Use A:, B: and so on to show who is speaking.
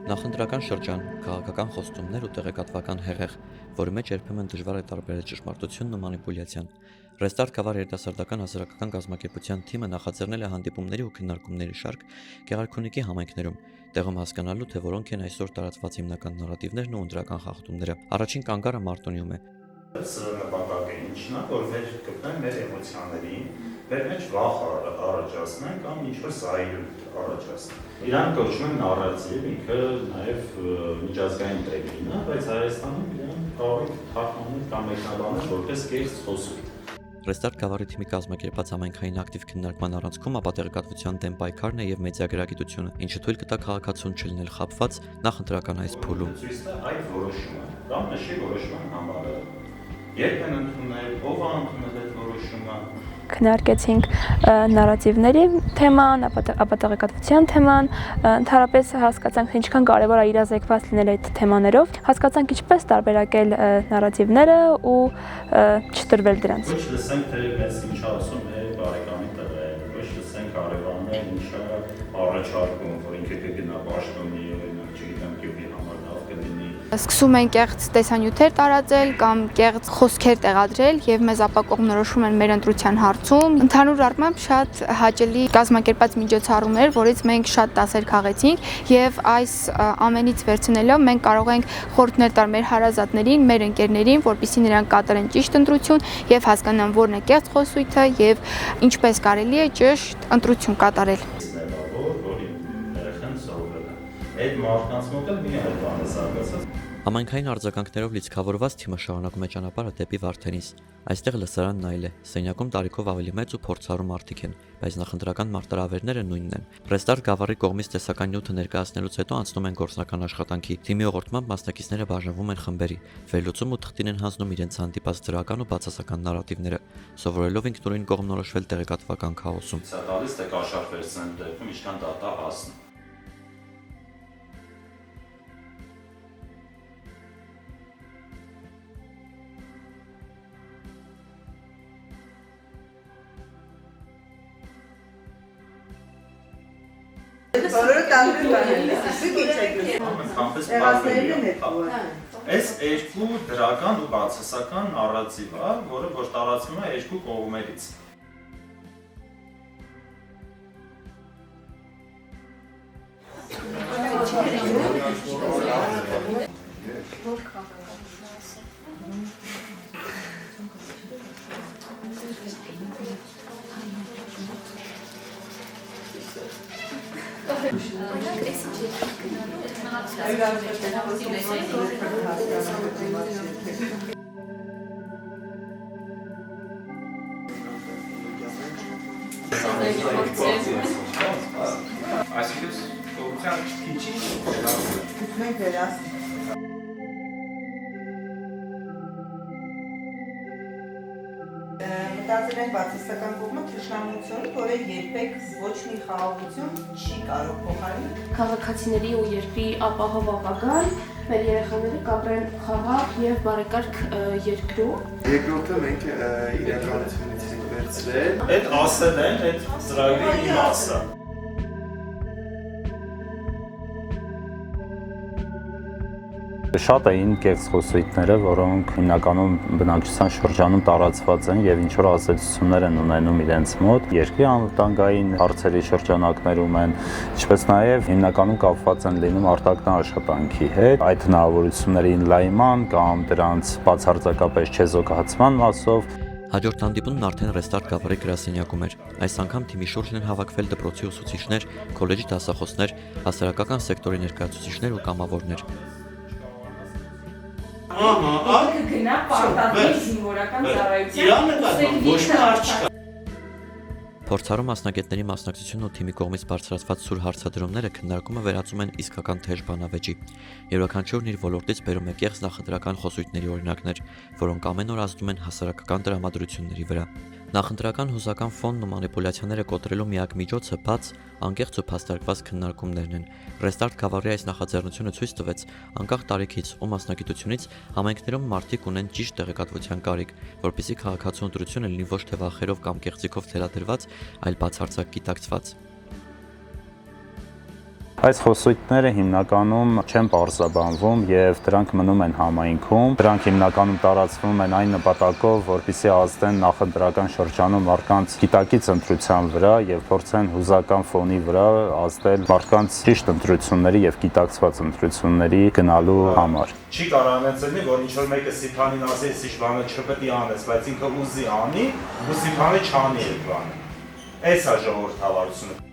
A: Նախընտրական շրջան, քաղաքական խոստումներ ու տեղեկատվական հեղեղ, որի մեջ երբեմն դժվար է տարբերել ճշմարտությունն ու մանիպուլյացիան։ Ռեստարտ Գավառ երիտասարդական հասարակական կազմակերպության թիմը նախաձեռնել է հանդիպումների ու քննարկումների շարք Գեղարքունիքի համայնքներում, տեղում հասկանալու, թե որոնք են այսօր տարածված հիմնական նարատիվներն ու ընտրական խախտումները։ Առաջին կանգառը Մարտունիում է։
B: Սրա նպատակը ինչն է, որ մեր գտնենք մեր էմոցիաներին, մեր մեջ վախ առաջացնենք կամ ինչ-որ զայրույթ առաջացնենք։ Իրան կոչում են նարատիվ, ինքը նաև միջազգային տերմին է, բայց Հայաստանում իրան կարող ենք թարգմանել կամ մեկնաբանել որպես կեղծ խոսում։
A: Ռեստարտ Գավառի թիմի կազմակերպած համայնքային ակտիվ քննարկման առանցքում ապատեղեկատվության դեմ պայքարն է եւ մեդիագրագիտությունը, ինչը թույլ կտա քաղաքացուն չլինել խաբված նախընտրական այս փուլում։
B: Ցույց տա այդ որոշումը կամ նշի որոշման համարը։ Երբ են ընդունել, ով է ընդունել այդ որոշումը։
C: Քննարկեցինք նարատիվների թեման, ապատեղեկատվության թեման, ընդհանրապես հասկացանք, թե ինչքան կարևոր է իրազեկված լինել այդ թեմաներով, հասկացանք ինչպես տարբերակել նարատիվները ու չտրվել դրանց։
B: Ոչ լսենք, թե մեզ ինչ ասում է բարեկամի տղեն, ոչ լսենք արևանն ինչա առաջարկում, որ ինքը կգնա պաշտոնի, օրինակ, չգիտեմ, գյուղի համար լավ կլինի։
D: Սկսում են կեղծ տեսանյութեր տարածել կամ կեղծ խոսքեր տեղադրել եւ մեզ ապակողմնորոշում են մեր ընտրության հարցում։ Ընդհանուր առմամբ շատ հաճելի կազմակերպած միջոցառում էր, որից մենք շատ դասեր քաղեցինք եւ այս ամենից վերցնելով մենք կարող ենք խորհուրդներ տալ մեր հարազատներին, մեր ընկերներին, որպեսզի նրանք կատարեն ճիշտ ընտրություն եւ հասկանան որն է կեղծ խոսույթը եւ ինչպես կարելի է ճիշտ ընտրություն կատարել։
B: Այդ մարդկանց մոտ էլ մի այլ բան է զարգացած։
A: Համայնքային արձագանքներով լիցքավորված թիմը շարունակում է ճանապարհը դեպի Վարդենիս։ Այստեղ լսարանն այլ է, սենյակում տարիքով ավելի մեծ ու փորձառու մարդիկ են, բայց նախընտրական մարտահրավերները նույնն են։ Ռեստարտ Գավառի կողմից տեսական նյութը ներկայացնելուց հետո անցնում են գործնական աշխատանքի։ Թիմի ուղղորդմամբ մասնակիցները բաժանվում են խմբերի, վերլուծում ու թղթին են հանձնում իրենց հանդիպած դրական ու բացասական նարատիվները, սովորելով ինքնուրույն կողմնորոշվել տեղեկատվական քաոսում։
B: Սա տալիս թե կաշառ վերցնեն դեպքում ինչքան դատա հասնի։
E: Բոլորը տանջում
B: Այս երկու դրական ու բացասական նարատիվ է, որը որ տարածվում է երկու կողմերից։ Այսինքն կողմության քիչի
E: Մենք վերաս մտածել ենք բացասական կողմը թշնամությունը, որը երբեք ոչ մի խաղաղություն չի կարող փոխարինել։
F: Քաղաքացիների ու երկրի ապահով ապագան մեր երեխաները կապրեն խաղաղ եւ բարեկարգ երկրում։
G: Երկրորդը մենք իրականությունից ենք վերցրել։
B: այդ ասել են այդ ծրագրի մի մասը։
H: Շատ էին կեղծ խոսույթները, որոնք հիմնականում բնակչության շրջանում տարածված են եւ ինչ որ ազդեցություններ են ունենում իրենց մոտ, երկրի անվտանգային հարցերի շրջանակներում են, ինչպես նաեւ հիմնականում կապված են լինում արտաքին աշխատանքի հետ, այդ հնարավորությունների լայման կամ դրանց բացարձակապես չեզոքացման մասով։
A: Հաջորդ հանդիպումն արդեն Ռեստարտ Գավառի գրասենյակում էր։ Այս անգամ թիմի շուրջն են հավաքվել դպրոցի ուսուցիչներ, քոլեջի դասախոսներ, հասարակական սեկտորի ներկայացուցիչներ ու կամավորներ։
F: Գնա պարտադիր զինվորական ծառայության։
A: Փորձառու մասնագետների մասնակցությունն ու թիմի կողմից բարձրացված սուր հարցադրումները քննարկումը վերածում են իսկական թեժ բանավեճի։ Յուրաքանչյուրն իր ոլորտից բերում է կեղծ նախընտրական խոսույթների օրինակներ, որոնք ամեն օր ազդում են հասարակական տրամադրությունների վրա։ Նախընտրական հուզական ֆոնն ու մանիպուլյացիաները կոտրելու միակ միջոցը բաց, անկեղծ ու փաստարկված քննարկումներն են։ Ռեստարտ Գավառի այս նախաձեռնությունը ցույց տվեց, անկախ տարիքից ու մասնագիտությունից համայնքներում մարդիկ ունեն ճիշտ տեղեկատվության կարիք, որպեսզի քաղաքացու ընտրությունը լինի ոչ թե վախերով կամ կեղծիքով թելադրված, այլ բացարձակ գիտակցված։
H: Այս խոսույթները հիմնականում չեն պարզաբանվում եւ դրանք մնում են համայնքում։ Դրանք հիմնականում տարածվում են այն նպատակով, որպեսզի ազդեն նախընտրական շրջանում մարդկանց գիտակից ընտրության վրա եւ փորձեն հուզական ֆոնի վրա ազդել մարդկանց ճիշտ ընտրությունների եւ գիտակցված ընտրությունների գնալու համար։
B: Չի կարողանացել, որ ինչ որ մեկը Սիփանին ասի, «Ինչ բանը չպետք է անես», բայց ինքը ուզի անի, ու Սիփանը չանի այդ բանը։ Էս է ժողովրդավարությունը։